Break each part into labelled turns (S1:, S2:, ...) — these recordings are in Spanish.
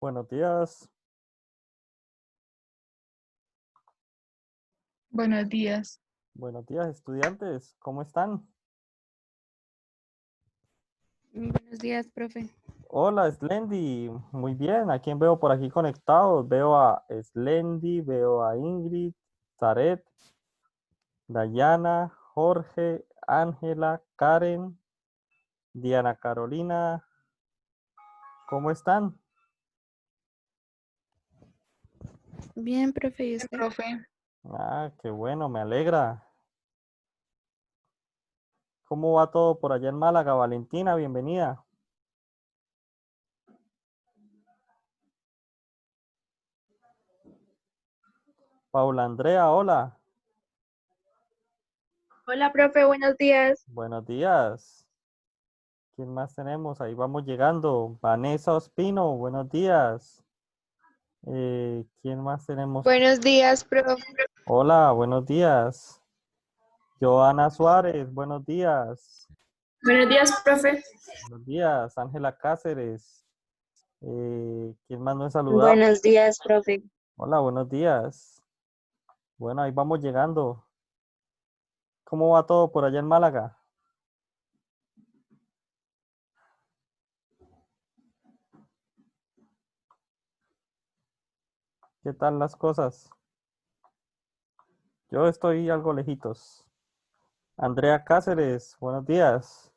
S1: Buenos días.
S2: Buenos días.
S1: Buenos días, estudiantes. ¿Cómo están?
S3: Buenos días, profe.
S1: Hola, Slendy. Muy bien. ¿A quién veo por aquí conectados? Veo a Slendy, veo a Ingrid, Zaret, Dayana, Jorge, Ángela, Karen, Diana Carolina. ¿Cómo están?
S3: Bien, profe, ¿y usted?
S2: Profe,
S1: Ah, qué bueno, me alegra. ¿Cómo va todo por allá en Málaga? Valentina, bienvenida. Paula Andrea, hola.
S4: Hola, profe, buenos días.
S1: Buenos días. ¿Quién más tenemos? Ahí vamos llegando. Vanessa Ospino, buenos días. ¿Quién más tenemos?
S4: Buenos días, profe.
S1: Hola, buenos días. Joana Suárez, buenos días.
S4: Buenos días, profe.
S1: Buenos días. Ángela Cáceres. ¿Quién más no he saludado?
S4: Buenos días, profe.
S1: Hola, buenos días. Bueno, ahí vamos llegando. ¿Cómo va todo por allá en Málaga? ¿Qué tal las cosas? Yo estoy algo lejitos. Andrea Cáceres, buenos días.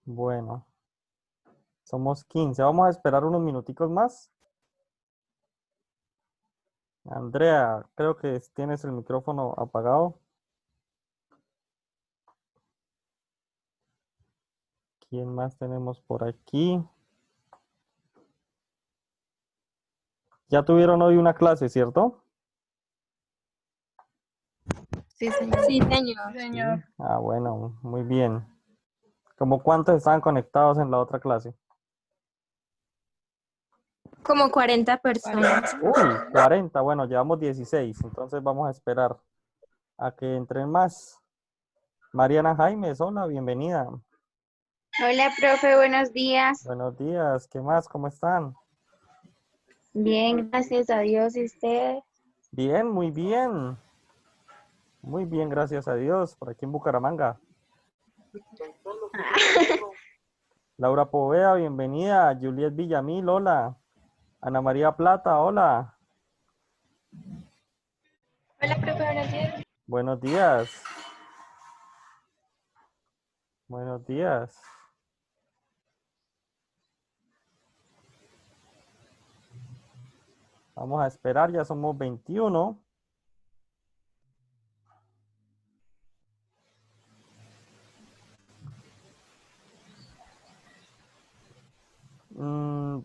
S1: Bueno, somos 15. Vamos a esperar unos minuticos más. Andrea, creo que tienes el micrófono apagado. ¿Quién más tenemos por aquí? Ya tuvieron hoy una clase, ¿cierto?
S3: Sí, señor.
S4: Sí, señor.
S2: señor.
S1: Ah, bueno, muy bien. ¿Cómo cuántos estaban conectados en la otra clase?
S4: Como 40 personas.
S1: Uy, 40. Bueno, llevamos 16. Entonces vamos a esperar a que entren más. Mariana Jaimes, hola, bienvenida.
S4: Hola, profe, buenos días.
S1: Buenos días. ¿Qué más? ¿Cómo están?
S4: Bien, gracias a Dios. ¿Y usted?
S1: Bien, muy bien. Muy bien, gracias a Dios. Por aquí en Bucaramanga. Laura Povea, bienvenida. Juliet Villamil, hola. Ana María Plata, hola.
S4: Hola, profe, buenos días.
S1: Buenos días. Buenos días. Vamos a esperar, ya somos 21.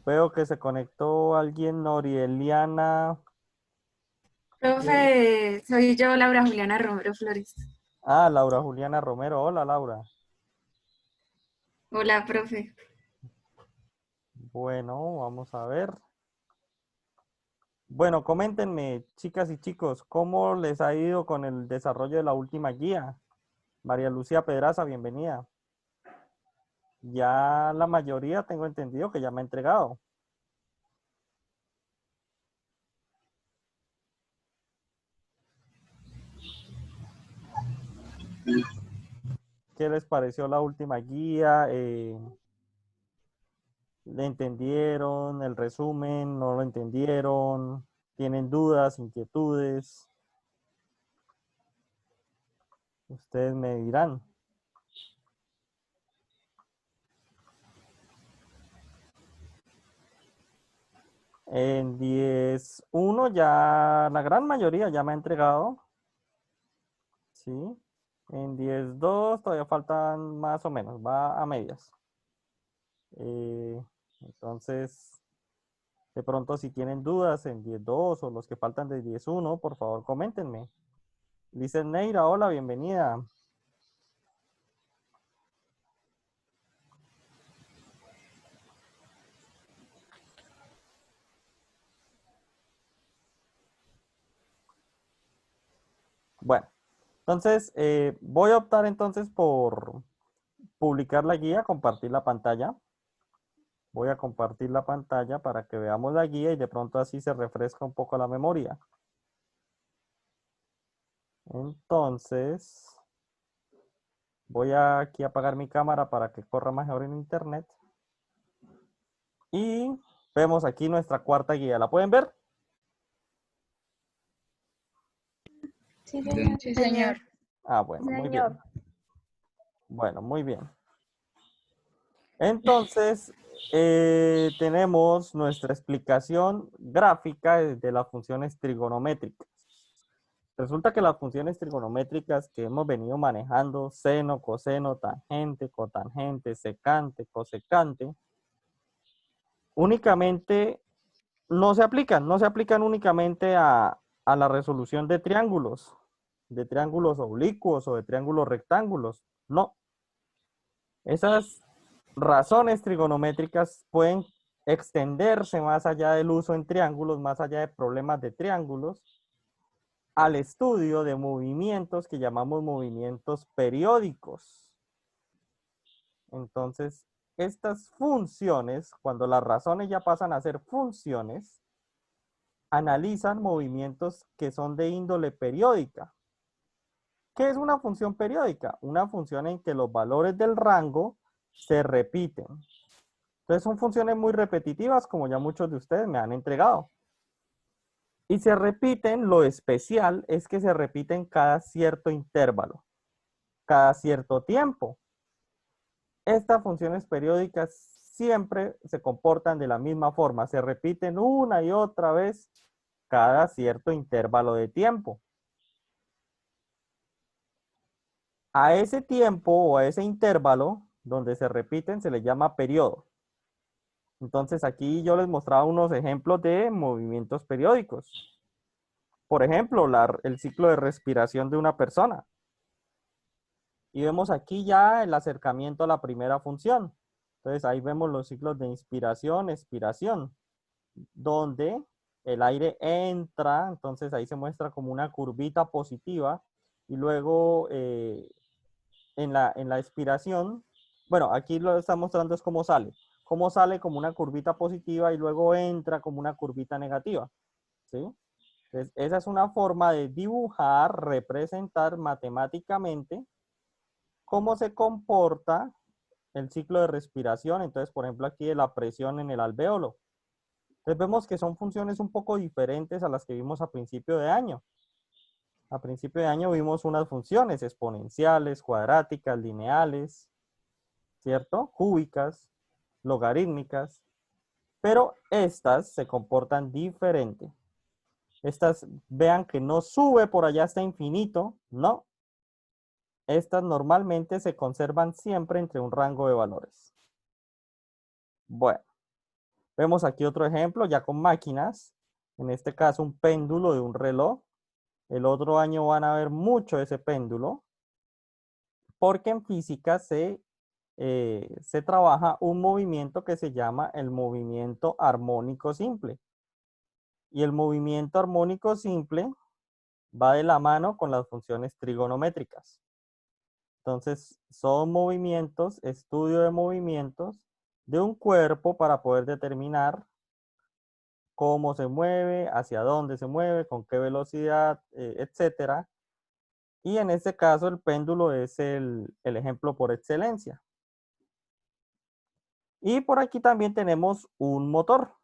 S1: Veo que se conectó alguien, Norieliana.
S5: Profe, soy yo, Laura Juliana Romero Flores.
S1: Ah, Laura Juliana Romero. Hola, Laura.
S5: Hola, profe.
S1: Bueno, vamos a ver. Bueno, coméntenme, chicas y chicos, ¿cómo les ha ido con el desarrollo de la última guía? María Lucía Pedraza, bienvenida. Ya la mayoría tengo entendido que ya me ha entregado. ¿Qué les pareció la última guía? ¿Le entendieron el resumen? ¿No lo entendieron? ¿Tienen dudas, inquietudes? Ustedes me dirán. En 10.1 ya la gran mayoría ya me ha entregado. Sí. En 10.2 todavía faltan más o menos, va a medias. Entonces, de pronto si tienen dudas en 10.2 o los que faltan de 10.1, por favor coméntenme. Lice Neira, hola, bienvenida. Bueno, Entonces, voy a optar entonces por publicar la guía, compartir la pantalla. Voy a compartir la pantalla para que veamos la guía y de pronto así se refresca un poco la memoria. Entonces, voy aquí a apagar mi cámara para que corra mejor en internet. Y vemos aquí nuestra cuarta guía. ¿La pueden ver?
S4: Sí, señor.
S3: Sí, señor.
S1: Ah, bueno, muy bien.
S4: Señor.
S1: Bueno, muy bien. Entonces, tenemos nuestra explicación gráfica de las funciones trigonométricas. Resulta que las funciones trigonométricas que hemos venido manejando, seno, coseno, tangente, cotangente, secante, cosecante, únicamente no se aplican únicamente a la resolución de triángulos oblicuos o de triángulos rectángulos. No. Esas razones trigonométricas pueden extenderse más allá del uso en triángulos, más allá de problemas de triángulos, al estudio de movimientos que llamamos movimientos periódicos. Entonces, estas funciones, cuando las razones ya pasan a ser funciones, analizan movimientos que son de índole periódica. ¿Qué es una función periódica? Una función en que los valores del rango se repiten. Entonces son funciones muy repetitivas, como ya muchos de ustedes me han entregado. Y se repiten, lo especial es que se repiten cada cierto intervalo, cada cierto tiempo. Estas funciones periódicas siempre se comportan de la misma forma, se repiten una y otra vez cada cierto intervalo de tiempo. A ese tiempo o a ese intervalo donde se repiten se le llama periodo. Entonces aquí yo les mostraba unos ejemplos de movimientos periódicos. Por ejemplo, el ciclo de respiración de una persona. Y vemos aquí ya el acercamiento a la primera función. Entonces ahí vemos los ciclos de inspiración, expiración, donde el aire entra, entonces ahí se muestra como una curvita positiva y luego en la expiración, bueno, aquí lo está mostrando es cómo sale como una curvita positiva y luego entra como una curvita negativa, ¿sí? Entonces, esa es una forma de dibujar, representar matemáticamente cómo se comporta el ciclo de respiración. Entonces, por ejemplo, aquí de la presión en el alvéolo. Entonces, vemos que son funciones un poco diferentes a las que vimos a principio de año. A principio de año vimos unas funciones exponenciales, cuadráticas, lineales, ¿cierto? Cúbicas, logarítmicas, pero estas se comportan diferente. Estas, vean que no sube por allá hasta infinito, no. Estas normalmente se conservan siempre entre un rango de valores. Bueno, vemos aquí otro ejemplo ya con máquinas. En este caso un péndulo de un reloj. El otro año van a ver mucho ese péndulo. Porque en física se trabaja un movimiento que se llama el movimiento armónico simple. Y el movimiento armónico simple va de la mano con las funciones trigonométricas. Entonces, son movimientos, estudio de movimientos de un cuerpo para poder determinar cómo se mueve, hacia dónde se mueve, con qué velocidad, etcétera. Y en este caso, el péndulo es el ejemplo por excelencia. Y por aquí también tenemos un motor.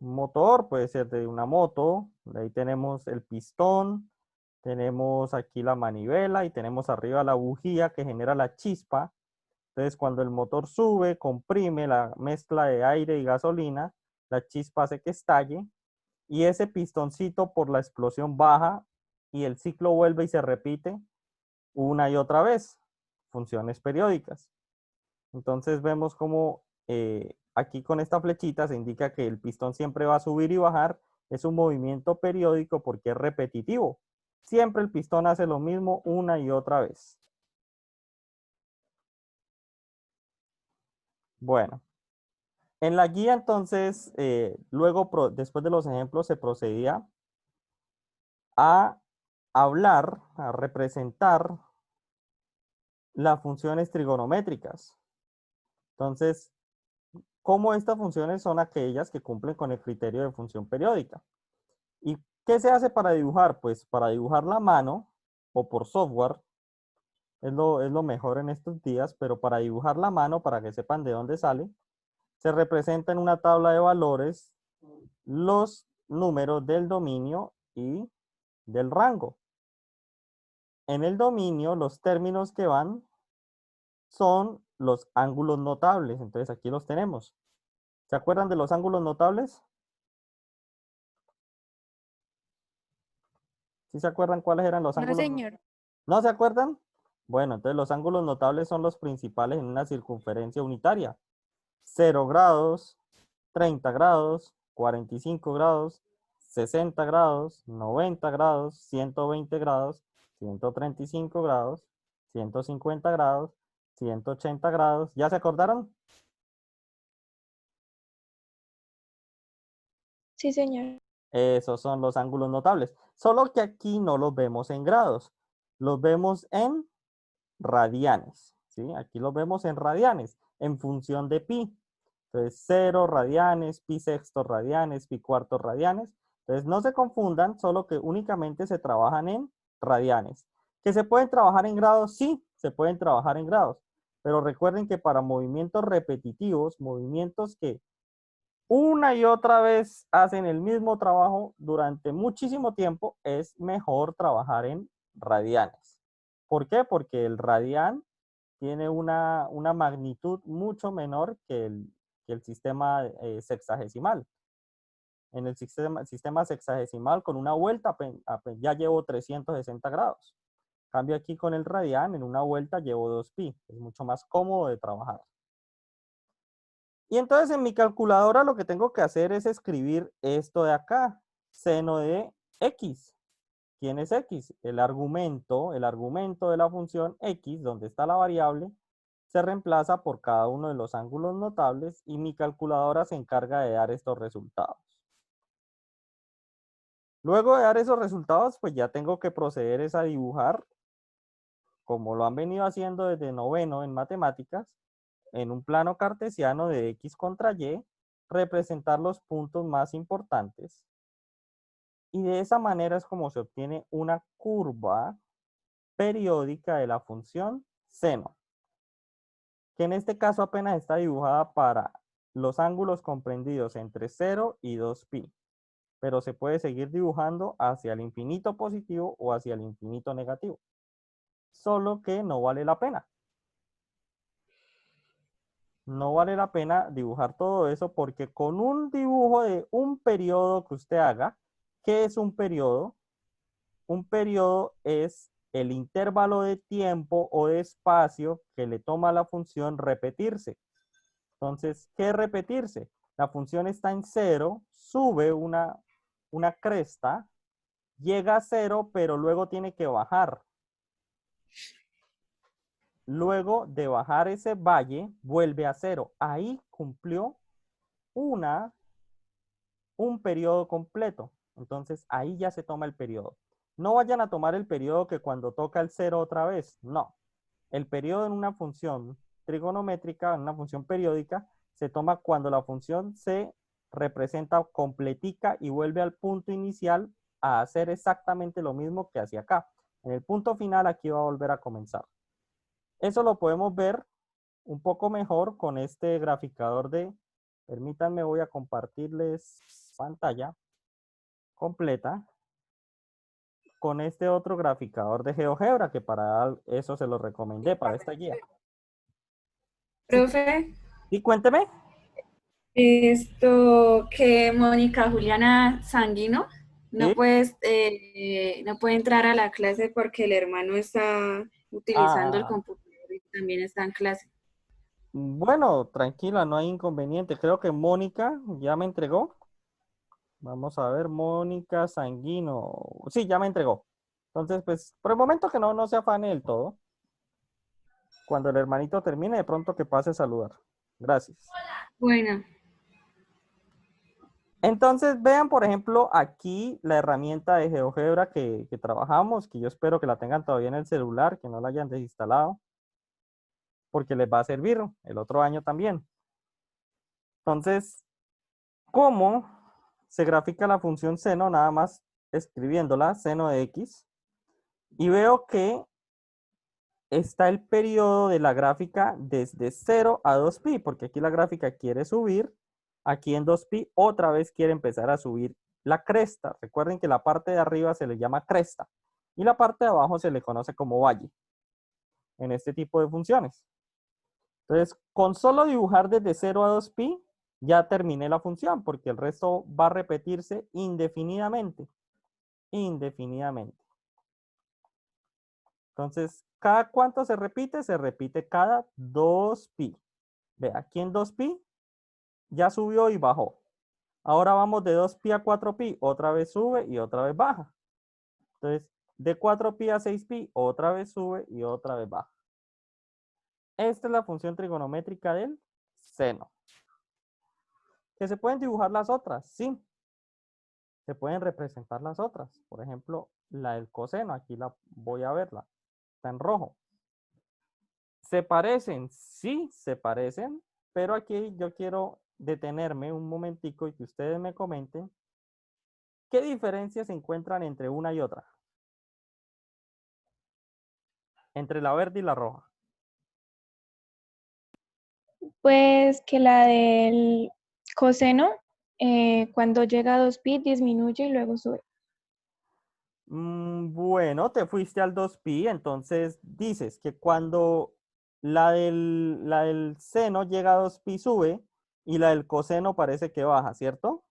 S1: Un motor puede ser de una moto. Ahí tenemos el pistón. Tenemos aquí la manivela y tenemos arriba la bujía que genera la chispa. Entonces, cuando el motor sube, comprime la mezcla de aire y gasolina, la chispa hace que estalle y ese pistoncito por la explosión baja y el ciclo vuelve y se repite una y otra vez. Funciones periódicas. Entonces vemos como aquí con esta flechita se indica que el pistón siempre va a subir y bajar. Es un movimiento periódico porque es repetitivo. Siempre el pistón hace lo mismo una y otra vez. Bueno, en la guía entonces, luego después de los ejemplos se procedía a hablar, a representar las funciones trigonométricas. Entonces, ¿cómo estas funciones son aquellas que cumplen con el criterio de función periódica? ¿Y qué se hace para dibujar? Pues para dibujar la mano o por software es lo mejor en estos días, pero para dibujar la mano, para que sepan de dónde sale, se representa en una tabla de valores los números del dominio y del rango. En el dominio, los términos que van son los ángulos notables. Entonces aquí los tenemos. ¿Se acuerdan de los ángulos notables? ¿Sí se acuerdan cuáles eran los
S3: No,
S1: ángulos?
S3: señor.
S1: ¿No se acuerdan? Bueno, entonces los ángulos notables son los principales en una circunferencia unitaria. 0 grados, 30 grados, 45 grados, 60 grados, 90 grados, 120 grados, 135 grados, 150 grados, 180 grados. ¿Ya se acordaron?
S4: Sí, señor.
S1: Esos son los ángulos notables. Solo que aquí no los vemos en grados. Los vemos en radianes. ¿Sí? Aquí los vemos en radianes, en función de pi. Entonces, 0 radianes, pi sextos radianes, pi cuartos radianes. Entonces, no se confundan, solo que únicamente se trabajan en radianes. ¿Que se pueden trabajar en grados? Sí, se pueden trabajar en grados. Pero recuerden que para movimientos repetitivos, movimientos que una y otra vez hacen el mismo trabajo durante muchísimo tiempo, es mejor trabajar en radianes. ¿Por qué? Porque el radian tiene una magnitud mucho menor que el sistema sexagesimal. En el sistema sexagesimal, con una vuelta ya llevo 360 grados. Cambio aquí con el radian, en una vuelta llevo 2pi. Es mucho más cómodo de trabajar. Y entonces en mi calculadora lo que tengo que hacer es escribir esto de acá, seno de x. ¿Quién es x? El argumento de la función x, donde está la variable, se reemplaza por cada uno de los ángulos notables y mi calculadora se encarga de dar estos resultados. Luego de dar esos resultados, pues ya tengo que proceder a dibujar, como lo han venido haciendo desde noveno en matemáticas, en un plano cartesiano de x contra y, representar los puntos más importantes. Y de esa manera es como se obtiene una curva periódica de la función seno, que en este caso apenas está dibujada para los ángulos comprendidos entre 0 y 2pi, pero se puede seguir dibujando hacia el infinito positivo o hacia el infinito negativo, solo que no vale la pena. No vale la pena dibujar todo eso porque con un dibujo de un periodo que usted haga, ¿qué es un periodo? Un periodo es el intervalo de tiempo o de espacio que le toma a la función repetirse. Entonces, ¿qué es repetirse? La función está en 0, sube una cresta, llega a 0, pero luego tiene que bajar. Luego de bajar ese valle, vuelve a 0. Ahí cumplió un periodo completo. Entonces, ahí ya se toma el periodo. No vayan a tomar el periodo que cuando toca el 0 otra vez. No. El periodo en una función trigonométrica, en una función periódica, se toma cuando la función se representa completica y vuelve al punto inicial a hacer exactamente lo mismo que hacía acá. En el punto final aquí va a volver a comenzar. Eso lo podemos ver un poco mejor con este graficador de, permítanme, voy a compartirles pantalla completa con este otro graficador de GeoGebra que para eso se lo recomendé, para esta guía. Sí,
S5: Profe,
S1: sí, cuénteme.
S5: esto que Mónica Juliana Sanguino
S1: Sí.
S5: no puede entrar a la clase porque el hermano está utilizando el
S1: Ah,
S5: computador y también está en clase.
S1: bueno, tranquila, no hay inconveniente. Creo que Mónica ya me entregó. Vamos a ver, Mónica Sanguino. Sí, ya me entregó. Entonces, pues, por el momento que no se afane del todo. Cuando el hermanito termine, de pronto que pase a saludar. Gracias.
S5: Bueno.
S1: Entonces, vean, por ejemplo, aquí la herramienta de GeoGebra que trabajamos, que yo espero que la tengan todavía en el celular, que no la hayan desinstalado, porque les va a servir el otro año también. Entonces, ¿cómo se grafica la función seno? Nada más escribiéndola, seno de x, y veo que está el periodo de la gráfica desde 0 a 2pi, porque aquí la gráfica quiere subir, aquí en 2pi otra vez quiere empezar a subir la cresta. Recuerden que la parte de arriba se le llama cresta y la parte de abajo se le conoce como valle en este tipo de funciones. Entonces, con solo dibujar desde 0 a 2pi, ya terminé la función, porque el resto va a repetirse indefinidamente. Indefinidamente. Entonces, ¿cada cuánto se repite? Se repite cada 2pi. Ve, aquí en 2pi ya subió y bajó. Ahora vamos de 2pi a 4pi, otra vez sube y otra vez baja. Entonces, de 4pi a 6pi, otra vez sube y otra vez baja. Esta es la función trigonométrica del seno. ¿Que se pueden dibujar las otras? Sí. Se pueden representar las otras. Por ejemplo, la del coseno. Aquí la voy a verla. Está en rojo. ¿Se parecen? Sí, se parecen. Pero aquí yo quiero detenerme un momentico y que ustedes me comenten qué diferencias se encuentran entre una y otra. Entre la verde y la roja.
S2: Pues que la del coseno, cuando llega a 2pi, disminuye y luego sube.
S1: Bueno, te fuiste al 2pi, entonces dices que cuando la del seno llega a 2pi sube y la del coseno parece que baja, ¿cierto?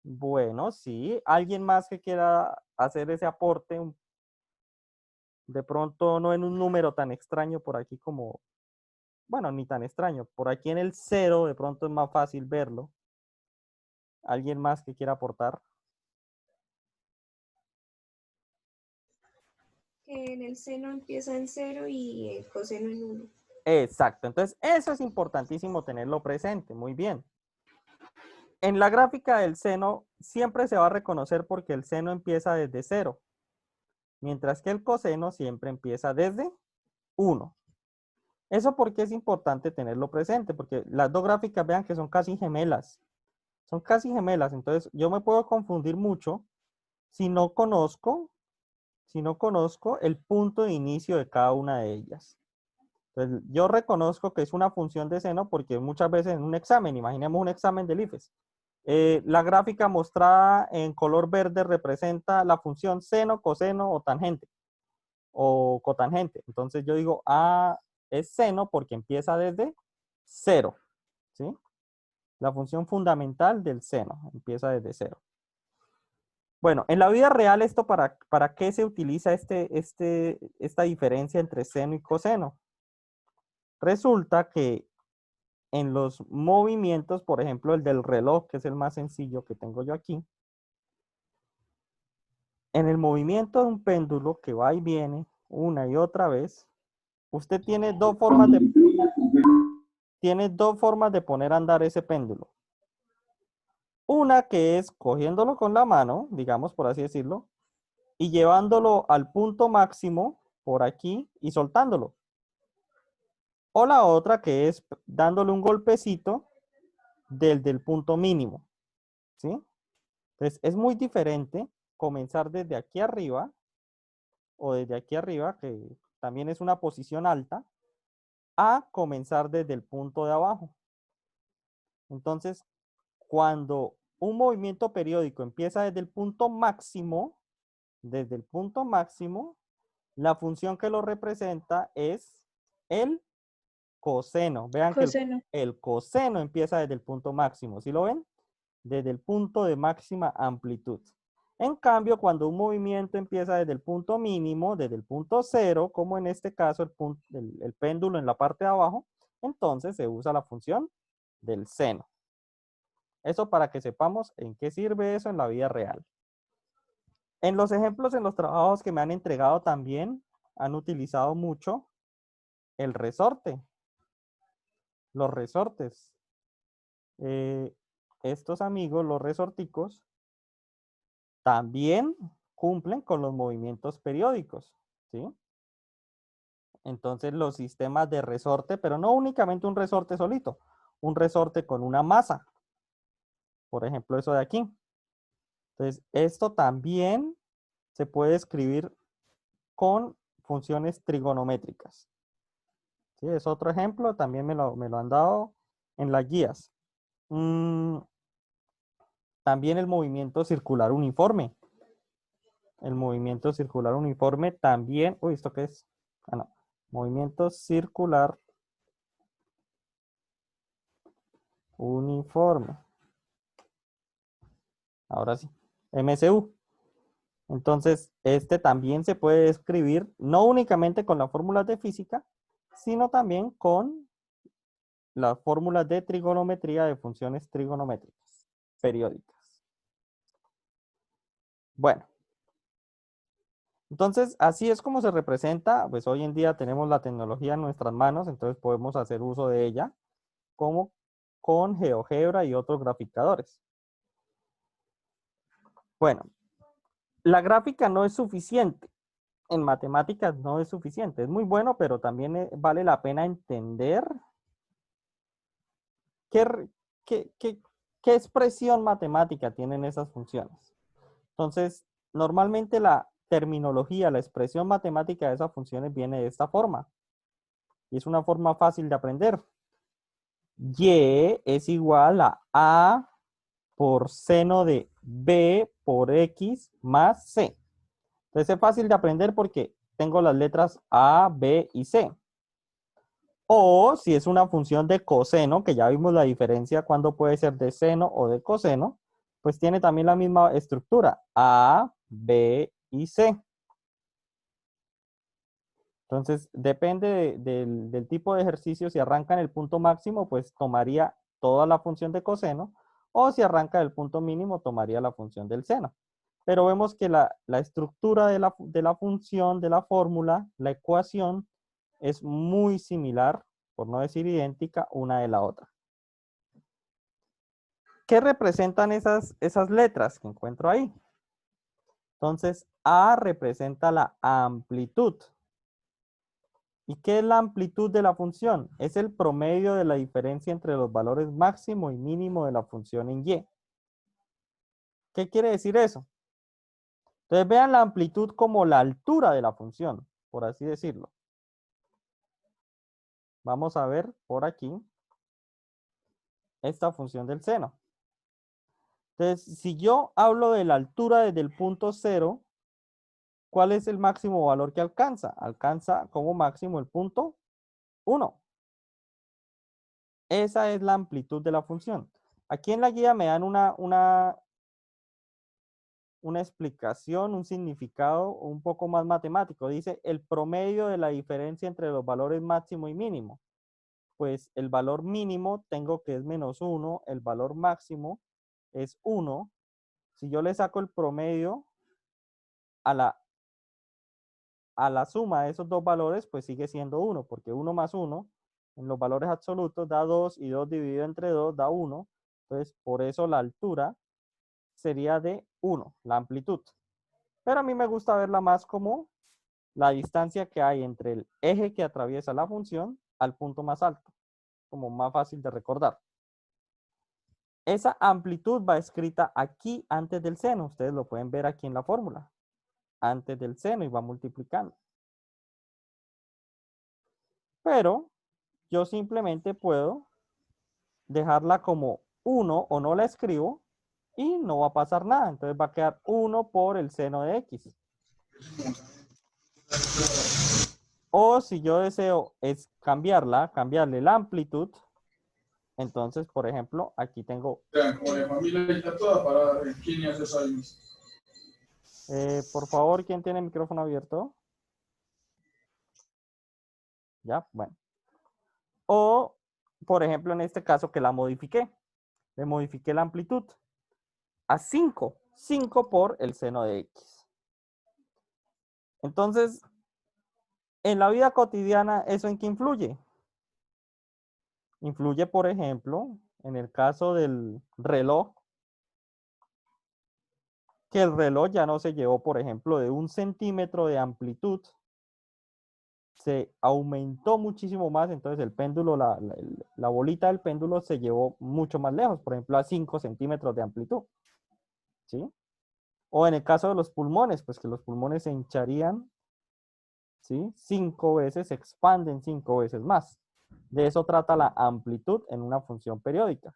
S1: Bueno, sí. ¿Alguien más que quiera hacer ese aporte? De pronto no en un número tan extraño por aquí como, bueno, ni tan extraño. Por aquí en el 0 de pronto es más fácil verlo. ¿Alguien más que quiera aportar?
S5: Que en el seno empieza en 0 y el coseno en 1.
S1: Exacto. Entonces, eso es importantísimo tenerlo presente. Muy bien. En la gráfica del seno siempre se va a reconocer porque el seno empieza desde 0, mientras que el coseno siempre empieza desde 1. Eso porque es importante tenerlo presente, porque las dos gráficas vean que son casi gemelas. Son casi gemelas, entonces yo me puedo confundir mucho si no conozco el punto de inicio de cada una de ellas. Entonces, yo reconozco que es una función de seno porque muchas veces en un examen, imaginemos un examen del IFES, la gráfica mostrada en color verde representa la función seno, coseno o tangente o cotangente. Entonces yo digo, es seno porque empieza desde 0, ¿sí? La función fundamental del seno empieza desde 0. Bueno, en la vida real, ¿esto para qué se utiliza esta diferencia entre seno y coseno? Resulta que en los movimientos, por ejemplo, el del reloj, que es el más sencillo que tengo yo aquí, en el movimiento de un péndulo que va y viene una y otra vez, usted tiene dos formas de poner a andar ese péndulo. Una que es cogiéndolo con la mano, digamos por así decirlo, y llevándolo al punto máximo por aquí y soltándolo. O la otra que es dándole un golpecito del punto mínimo, ¿sí? Entonces es muy diferente comenzar desde aquí arriba o desde aquí arriba, que también es una posición alta, a comenzar desde el punto de abajo. Entonces, cuando un movimiento periódico empieza desde el punto máximo, la función que lo representa es el coseno. Vean
S2: Coseno.
S1: que el coseno empieza desde el punto máximo. ¿Sí lo ven? Desde el punto de máxima amplitud. En cambio, cuando un movimiento empieza desde el punto mínimo, desde el punto 0, como en este caso el péndulo en la parte de abajo, entonces se usa la función del seno. Eso para que sepamos en qué sirve eso en la vida real. En los ejemplos, en los trabajos que me han entregado también, han utilizado mucho el resorte. Los resortes. estos amigos, los resorticos, también cumplen con los movimientos periódicos, ¿sí? Entonces los sistemas de resorte, pero no únicamente un resorte solito, un resorte con una masa. Por ejemplo, eso de aquí. Entonces, esto también se puede escribir con funciones trigonométricas. ¿Sí? Es otro ejemplo, también me lo han dado en las guías. También el movimiento circular uniforme. El movimiento circular uniforme también, uy, ¿esto qué es? Ah, no. Movimiento circular uniforme. Ahora sí, MCU. Entonces, este también se puede escribir no únicamente con las fórmulas de física, sino también con las fórmulas de trigonometría de funciones trigonométricas periódicas. Bueno, entonces así es como se representa, pues hoy en día tenemos la tecnología en nuestras manos, entonces podemos hacer uso de ella como con GeoGebra y otros graficadores. Bueno, la gráfica no es suficiente. En matemáticas no es suficiente. Es muy bueno, pero también vale la pena entender qué expresión matemática tienen esas funciones. Entonces, normalmente la terminología, la expresión matemática de esas funciones viene de esta forma. Y es una forma fácil de aprender. Y es igual a por seno de B por X más C. Entonces es fácil de aprender porque tengo las letras A, B y C. O si es una función de coseno, que ya vimos la diferencia cuando puede ser de seno o de coseno, pues tiene también la misma estructura, A, B y C. Entonces, depende del tipo de ejercicio. Si arranca en el punto máximo, pues tomaría toda la función de coseno, o si arranca del punto mínimo, tomaría la función del seno. Pero vemos que la estructura de la función, de la fórmula, la ecuación, es muy similar, por no decir idéntica, una de la otra. ¿Qué representan esas letras que encuentro ahí? Entonces, A representa la amplitud. ¿Y qué es la amplitud de la función? Es el promedio de la diferencia entre los valores máximo y mínimo de la función en y. ¿Qué quiere decir eso? Entonces vean la amplitud como la altura de la función, por así decirlo. Vamos a ver por aquí esta función del seno. Entonces, si yo hablo de la altura desde el punto 0, ¿cuál es el máximo valor que alcanza? Alcanza como máximo el punto 1. Esa es la amplitud de la función. Aquí en la guía me dan una explicación, un significado un poco más matemático. Dice el promedio de la diferencia entre los valores máximo y mínimo. Pues el valor mínimo tengo que es -1, el valor máximo es 1. Si yo le saco el promedio a la suma de esos dos valores, pues sigue siendo 1, porque 1 más 1 en los valores absolutos da 2 y 2 dividido entre 2 da 1. Entonces, por eso la altura sería de 1, la amplitud. Pero a mí me gusta verla más como la distancia que hay entre el eje que atraviesa la función al punto más alto, como más fácil de recordar. Esa amplitud va escrita aquí antes del seno. Ustedes lo pueden ver aquí en la fórmula. Antes del seno y va multiplicando. Pero yo simplemente puedo dejarla como 1 o no la escribo y no va a pasar nada. Entonces va a quedar 1 por el seno de X. O si yo deseo es cambiarle la amplitud, entonces, por ejemplo, aquí tengo... por favor, ¿quién tiene el micrófono abierto? Ya, bueno. O, por ejemplo, en este caso que la modifiqué. Le modifiqué la amplitud a 5. 5 por el seno de X. Entonces, en la vida cotidiana, ¿eso en qué influye? Influye, por ejemplo, en el caso del reloj, que el reloj ya no se llevó, por ejemplo, de 1 centímetro de amplitud, se aumentó muchísimo más, entonces el péndulo, la bolita del péndulo se llevó mucho más lejos, por ejemplo, a 5 centímetros de amplitud, ¿sí? O en el caso de los pulmones, pues que los pulmones se hincharían, ¿sí? 5 veces, se expanden 5 veces más. De eso trata la amplitud en una función periódica.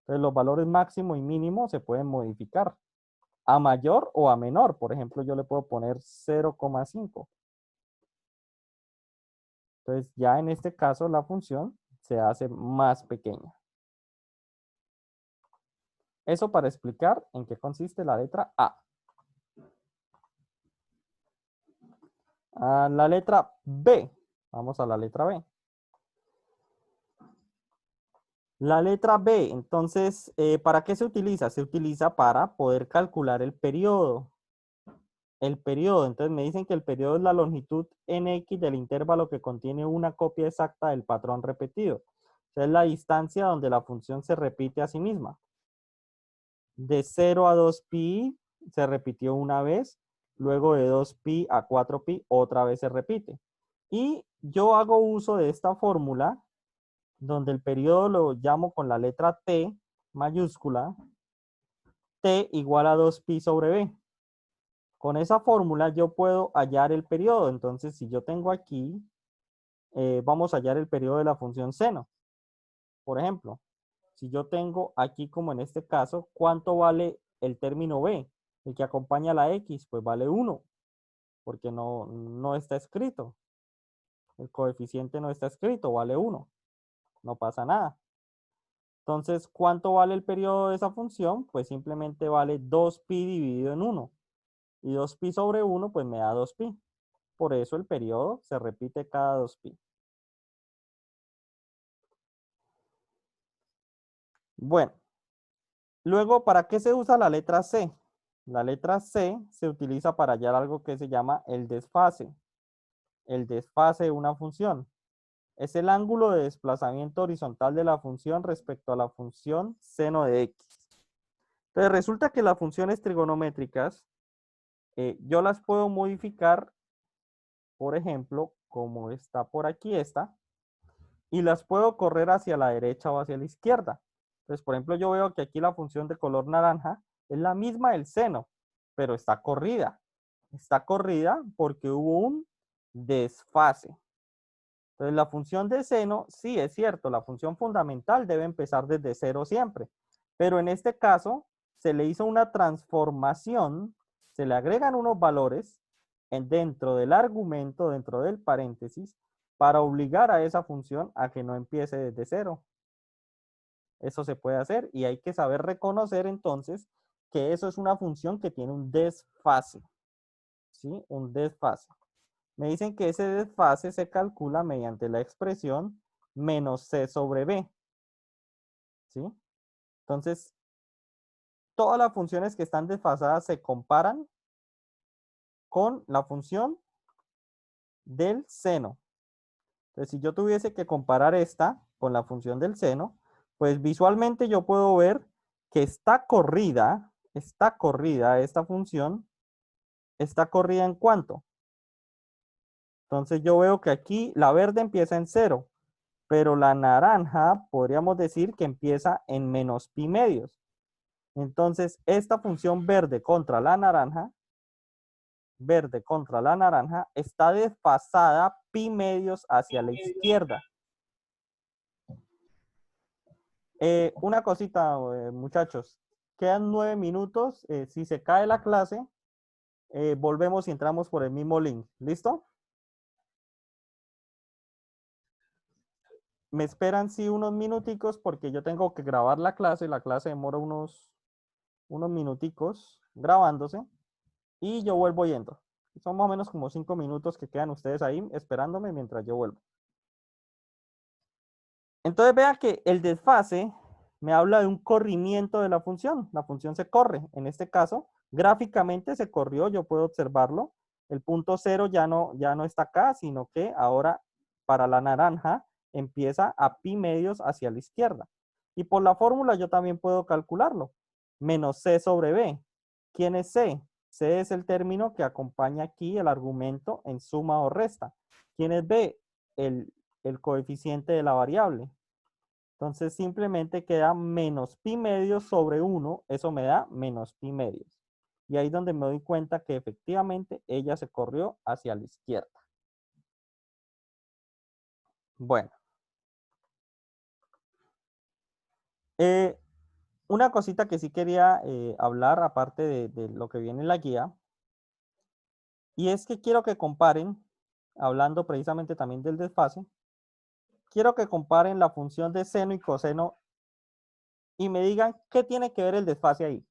S1: Entonces los valores máximo y mínimo se pueden modificar a mayor o a menor. Por ejemplo, yo le puedo poner 0,5. Entonces ya en este caso la función se hace más pequeña. Eso para explicar en qué consiste la letra A. La letra B. Vamos a la letra B. La letra B, entonces, ¿para qué se utiliza? Se utiliza para poder calcular el periodo. El periodo, entonces me dicen que el periodo es la longitud nx del intervalo que contiene una copia exacta del patrón repetido. Esa es la distancia donde la función se repite a sí misma. De 0 a 2pi se repitió una vez, luego de 2pi a 4pi otra vez se repite. Y yo hago uso de esta fórmula donde el periodo lo llamo con la letra T mayúscula, T igual a 2pi sobre b. Con esa fórmula yo puedo hallar el periodo. Entonces, si yo tengo aquí, vamos a hallar el periodo de la función seno. Por ejemplo, si yo tengo aquí, como en este caso, ¿cuánto vale el término b? El que acompaña a la x, pues vale 1, porque no está escrito. El coeficiente no está escrito, vale 1. No pasa nada. Entonces, ¿cuánto vale el periodo de esa función? Pues simplemente vale 2pi dividido en 1. Y 2pi sobre 1, pues me da 2pi. Por eso el periodo se repite cada 2pi. Bueno, luego, ¿para qué se usa la letra C? La letra C se utiliza para hallar algo que se llama el desfase. El desfase de una función. Es el ángulo de desplazamiento horizontal de la función respecto a la función seno de x. Entonces resulta que las funciones trigonométricas, yo las puedo modificar, por ejemplo, como está por aquí esta, y las puedo correr hacia la derecha o hacia la izquierda. Entonces, por ejemplo, yo veo que aquí la función de color naranja es la misma del seno, pero está corrida. Está corrida porque hubo un desfase. Entonces, la función de seno, sí es cierto, la función fundamental debe empezar desde 0 siempre. Pero en este caso, se le hizo una transformación, se le agregan unos valores dentro del argumento, dentro del paréntesis, para obligar a esa función a que no empiece desde 0. Eso se puede hacer y hay que saber reconocer entonces que eso es una función que tiene un desfase. ¿Sí? Un desfase. Me dicen que ese desfase se calcula mediante la expresión menos c sobre b. ¿Sí? Entonces, todas las funciones que están desfasadas se comparan con la función del seno. Entonces, si yo tuviese que comparar esta con la función del seno, pues visualmente yo puedo ver que está corrida esta función, está corrida en cuánto. Entonces yo veo que aquí la verde empieza en 0, pero la naranja podríamos decir que empieza en menos pi medios. Entonces esta función verde contra la naranja está desfasada pi medios hacia la izquierda. Una cosita, muchachos. Quedan 9 minutos. Si se cae la clase, volvemos y entramos por el mismo link. ¿Listo? Me esperan sí unos minuticos porque yo tengo que grabar la clase. La clase demora unos minuticos grabándose. Y yo vuelvo yendo. Son más o menos como 5 minutos que quedan ustedes ahí esperándome mientras yo vuelvo. Entonces vean que el desfase me habla de un corrimiento de la función. La función se corre. En este caso, gráficamente se corrió. Yo puedo observarlo. El punto 0 ya no está acá, sino que ahora para la naranja empieza a pi medios hacia la izquierda. Y por la fórmula yo también puedo calcularlo. Menos C sobre B. ¿Quién es C? C es el término que acompaña aquí el argumento en suma o resta. ¿Quién es B? El coeficiente de la variable. Entonces simplemente queda menos pi medios sobre 1. Eso me da menos pi medios. Y ahí es donde me doy cuenta que efectivamente ella se corrió hacia la izquierda. Bueno. Una cosita que sí quería hablar, aparte de lo que viene en la guía, y es que quiero que comparen, hablando precisamente también del desfase, quiero que comparen la función de seno y coseno y me digan qué tiene que ver el desfase ahí.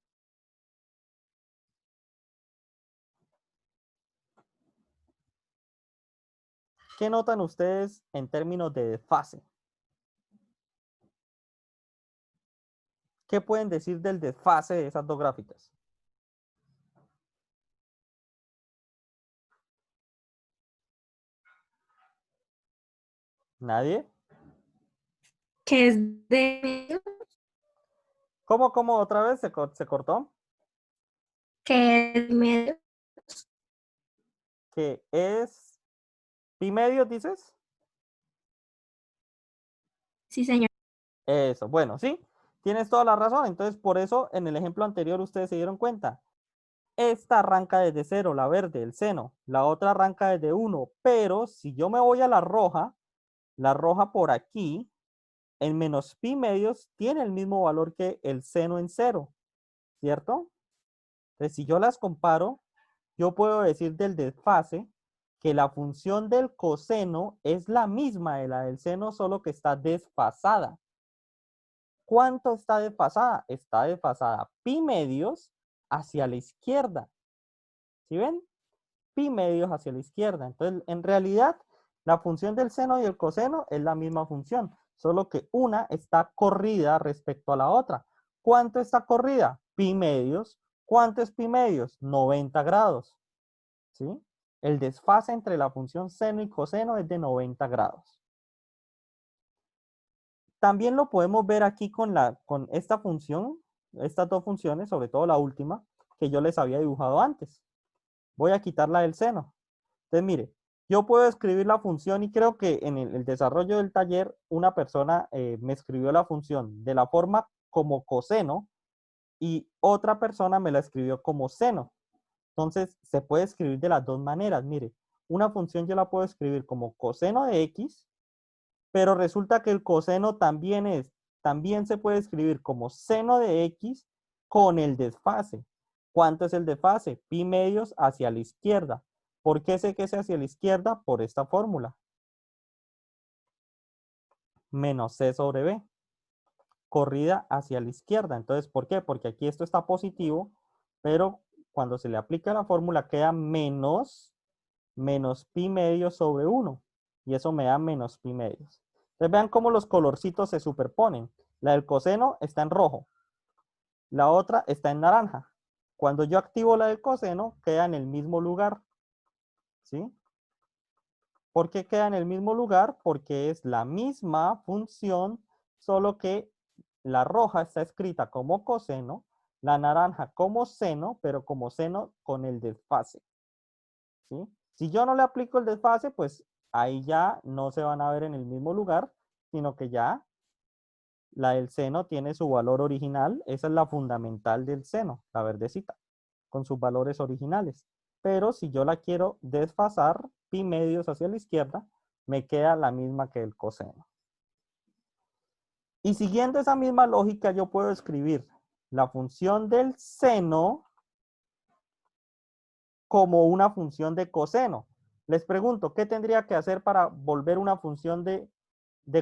S1: ¿Qué notan ustedes en términos de desfase? ¿Qué pueden decir del desfase de esas dos gráficas? ¿Nadie?
S5: Que es de medio,
S1: ¿Cómo otra vez se cortó?
S5: que es medio.
S1: Que es pi medios, dices.
S5: Sí, señor.
S1: Eso, bueno, sí, tienes toda la razón. Entonces, por eso en el ejemplo anterior ustedes se dieron cuenta. Esta arranca desde 0, la verde, el seno. La otra arranca desde 1. Pero si yo me voy a la roja por aquí, en menos pi medios, tiene el mismo valor que el seno en 0. ¿Cierto? Entonces, si yo las comparo, yo puedo decir del desfase que la función del coseno es la misma de la del seno, solo que está desfasada. ¿Cuánto está desfasada? Está desfasada pi medios hacia la izquierda. ¿Sí ven? Pi medios hacia la izquierda. Entonces, en realidad, la función del seno y el coseno es la misma función, solo que una está corrida respecto a la otra. ¿Cuánto está corrida? Pi medios. ¿Cuánto es pi medios? 90 grados. ¿Sí? El desfase entre la función seno y coseno es de 90 grados. También lo podemos ver aquí con esta función, estas dos funciones, sobre todo la última, que yo les había dibujado antes. Voy a quitarla del seno. Entonces, mire, yo puedo escribir la función y creo que en el desarrollo del taller una persona me escribió la función de la forma como coseno y otra persona me la escribió como seno. Entonces, se puede escribir de las dos maneras. Mire, una función yo la puedo escribir como coseno de x, pero resulta que el coseno también se puede escribir como seno de x con el desfase. ¿Cuánto es el desfase? Pi medios hacia la izquierda. ¿Por qué sé que es hacia la izquierda? Por esta fórmula. Menos C sobre B. Corrida hacia la izquierda. Entonces, ¿por qué? Porque aquí esto está positivo, pero cuando se le aplica la fórmula queda menos pi medios sobre 1. Y eso me da menos pi medios. Entonces vean cómo los colorcitos se superponen. La del coseno está en rojo. La otra está en naranja. Cuando yo activo la del coseno, queda en el mismo lugar. ¿Sí? ¿Por qué queda en el mismo lugar? Porque es la misma función, solo que la roja está escrita como coseno, la naranja como seno, pero como seno con el desfase. ¿Sí? Si yo no le aplico el desfase, pues ahí ya no se van a ver en el mismo lugar, sino que ya la del seno tiene su valor original. Esa es la fundamental del seno, la verdecita, con sus valores originales. Pero si yo la quiero desfasar, pi medios hacia la izquierda, me queda la misma que el coseno. Y siguiendo esa misma lógica, yo puedo escribir la función del seno como una función de coseno. Les pregunto, ¿qué tendría que hacer para volver una función de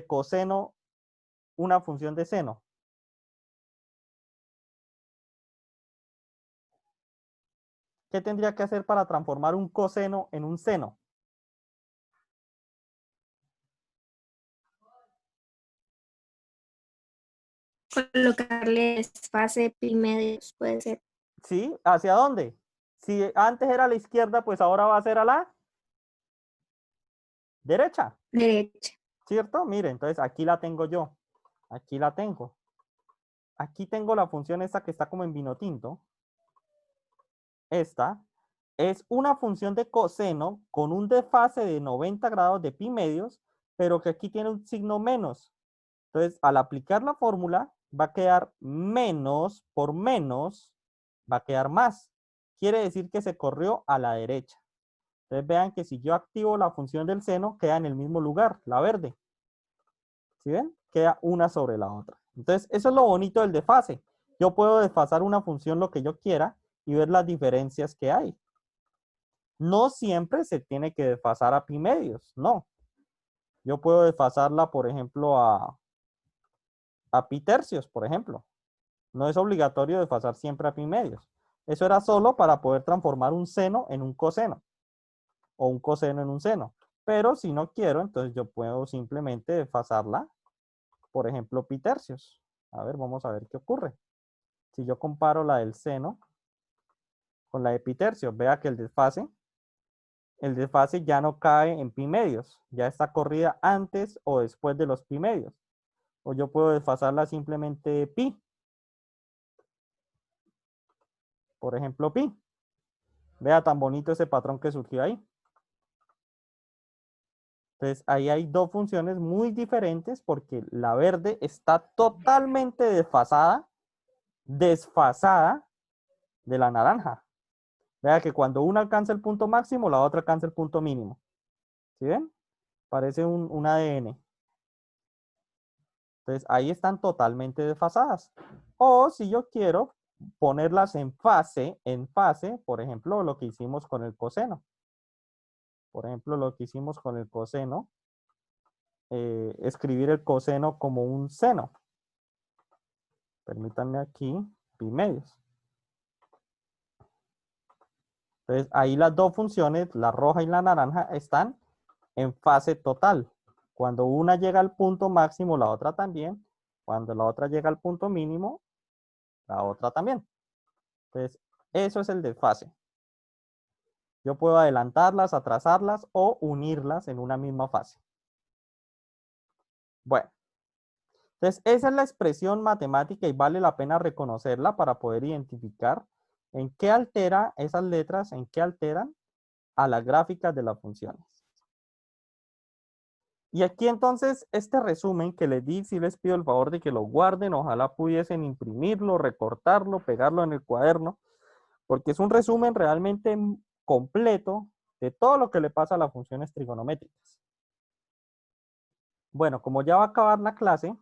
S1: coseno una función de seno? ¿Qué tendría que hacer para transformar un coseno en un seno?
S5: Colocarle desfase pi medios, puede ser.
S1: ¿Sí? ¿Hacia dónde? Si antes era a la izquierda, pues ahora va a ser a la derecha,
S5: Derecha.
S1: ¿cierto? Mire, entonces aquí la tengo yo. Aquí la tengo. aquí tengo la función esta que está como en vino tinto. Esta es una función de coseno con un desfase de 90 grados de pi medios, pero que aquí tiene un signo menos. Entonces, al aplicar la fórmula, va a quedar menos por menos, va a quedar más. Quiere decir que se corrió a la derecha. Entonces, vean que si yo activo la función del seno, queda en el mismo lugar, la verde. ¿Sí ven? Queda una sobre la otra. Entonces, eso es lo bonito del desfase. Yo puedo desfasar una función lo que yo quiera y ver las diferencias que hay. No siempre se tiene que desfasar a pi medios, no. Yo puedo desfasarla, por ejemplo, a pi tercios, por ejemplo. No es obligatorio desfasar siempre a pi medios. Eso era solo para poder transformar un seno en un coseno o un coseno en un seno. Pero si no quiero, entonces yo puedo simplemente desfasarla, por ejemplo, pi tercios. A ver, vamos a ver qué ocurre. Si yo comparo la del seno con la de pi tercios, vea que el desfase ya no cae en pi medios, ya está corrida antes o después de los pi medios. O yo puedo desfasarla simplemente pi. Por ejemplo, pi. Vea tan bonito ese patrón que surgió ahí. Entonces, ahí hay dos funciones muy diferentes porque la verde está totalmente desfasada de la naranja. Vea que cuando una alcanza el punto máximo, la otra alcanza el punto mínimo. ¿Sí ven? Parece un ADN. Entonces, ahí están totalmente desfasadas. O si yo quiero ponerlas en fase, por ejemplo, lo que hicimos con el coseno. Por ejemplo, lo que hicimos con el coseno, escribir el coseno como un seno. Permítanme aquí, pi medios. Entonces, ahí las dos funciones, la roja y la naranja, están en fase total. Cuando una llega al punto máximo, la otra también. Cuando la otra llega al punto mínimo, la otra también. Entonces, eso es el desfase. Yo puedo adelantarlas, atrasarlas o unirlas en una misma fase. Bueno, entonces esa es la expresión matemática y vale la pena reconocerla para poder identificar en qué altera esas letras, en qué alteran a las gráficas de las funciones. Y aquí entonces este resumen que les di, sí les pido el favor de que lo guarden, ojalá pudiesen imprimirlo, recortarlo, pegarlo en el cuaderno, porque es un resumen realmente completo de todo lo que le pasa a las funciones trigonométricas. Bueno, como ya va a acabar la clase,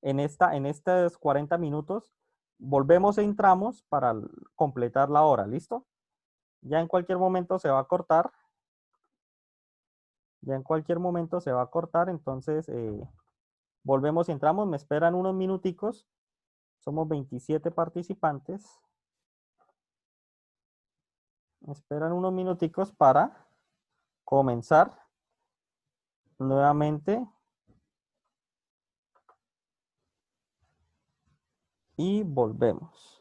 S1: en estos 40 minutos, volvemos e entramos para completar la hora, ¿listo? Ya en cualquier momento se va a cortar. Ya en cualquier momento se va a cortar, entonces volvemos y entramos. Me esperan unos minuticos. Somos 27 participantes. Me esperan unos minuticos para comenzar nuevamente. Y volvemos.